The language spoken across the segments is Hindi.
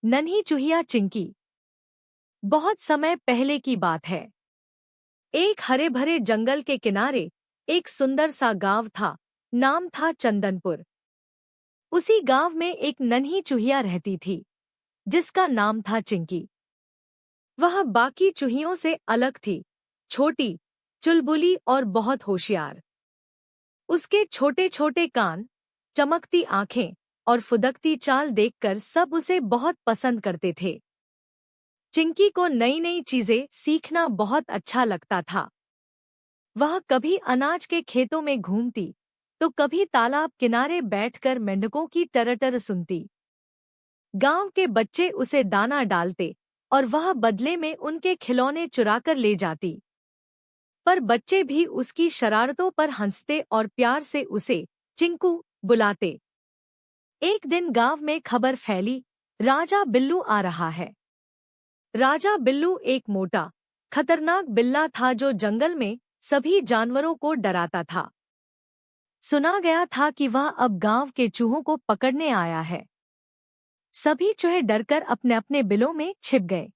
नन्ही चूहिया चिंकी। बहुत समय पहले की बात है। एक हरे भरे जंगल के किनारे एक सुंदर सा गांव था। नाम था चंदनपुर। उसी गांव में एक नन्ही चूहिया रहती थी जिसका नाम था चिंकी। वह बाकी चूहियों से अलग थी, छोटी, चुलबुली और बहुत होशियार। उसके छोटे छोटे कान, चमकती आंखें और फुदकती चाल देखकर सब उसे बहुत पसंद करते थे। चिंकी को नई नई चीजें सीखना बहुत अच्छा लगता था। वह कभी अनाज के खेतों में घूमती तो कभी तालाब किनारे बैठकर मेंढकों की टरटर सुनती। गांव के बच्चे उसे दाना डालते और वह बदले में उनके खिलौने चुराकर ले जाती। पर बच्चे भी उसकी शरारतों पर हंसते और प्यार से उसे चिंकू बुलाते। एक दिन गांव में खबर फैली, राजा बिल्लू आ रहा है। राजा बिल्लू एक मोटा, खतरनाक बिल्ला था जो जंगल में सभी जानवरों को डराता था। सुना गया था कि वह अब गांव के चूहों को पकड़ने आया है। सभी चूहे डरकर अपने अपने बिलों में छिप गए।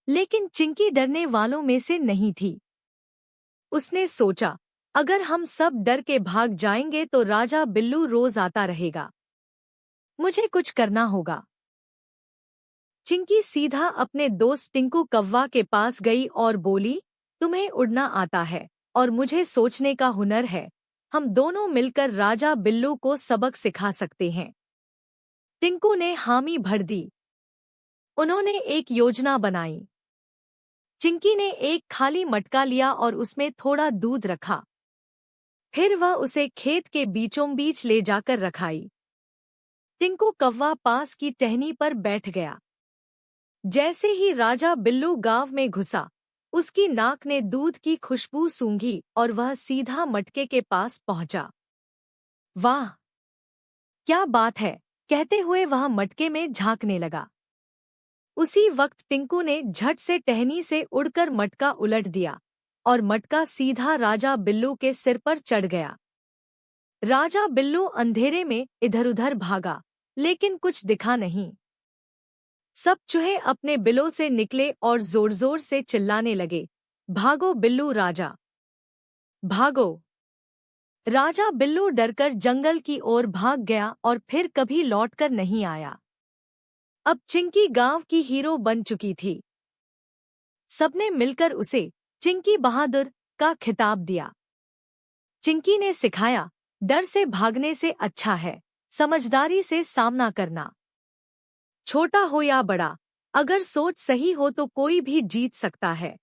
लेकिन चिंकी डरने वालों में से नहीं थी। उसने सोचा, अगर हम सब डर के भाग जाएंगे तो राजा बिल्लू रोज आता रहेगा। मुझे कुछ करना होगा। चिंकी सीधा अपने दोस्त टिंकू कौवा के पास गई और बोली, तुम्हें उड़ना आता है और मुझे सोचने का हुनर है। हम दोनों मिलकर राजा बिल्लू को सबक सिखा सकते हैं। टिंकू ने हामी भर दी। उन्होंने एक योजना बनाई। चिंकी ने एक खाली मटका लिया और उसमें थोड़ा दूध रखा। फिर वह उसे खेत के बीचों बीच ले जाकर रखाई। टिंकू कौवा पास की टहनी पर बैठ गया। जैसे ही राजा बिल्लू गांव में घुसा, उसकी नाक ने दूध की खुशबू सूंघी और वह सीधा मटके के पास पहुंचा। वाह, क्या बात है, कहते हुए वह मटके में झांकने लगा। उसी वक्त टिंकू ने झट से टहनी से उड़कर मटका उलट दिया और मटका सीधा राजा बिल्लू के सिर पर चढ़ गया। राजा बिल्लू अंधेरे में इधर-उधर भागा, लेकिन कुछ दिखा नहीं। सब चूहे अपने बिलों से निकले और जोर-जोर से चिल्लाने लगे, भागो बिल्लू राजा, भागो। राजा बिल्लू डरकर जंगल की ओर भाग गया और फिर कभी लौटकर नहीं आया। अब चिंकी गांव की हीरो बन चुकी थी। सबने मिलकर उसे चिंकी बहादुर का खिताब दिया। चिंकी ने सिखाया, डर से भागने से अच्छा है समझदारी से सामना करना। छोटा हो या बड़ा, अगर सोच सही हो तो कोई भी जीत सकता है।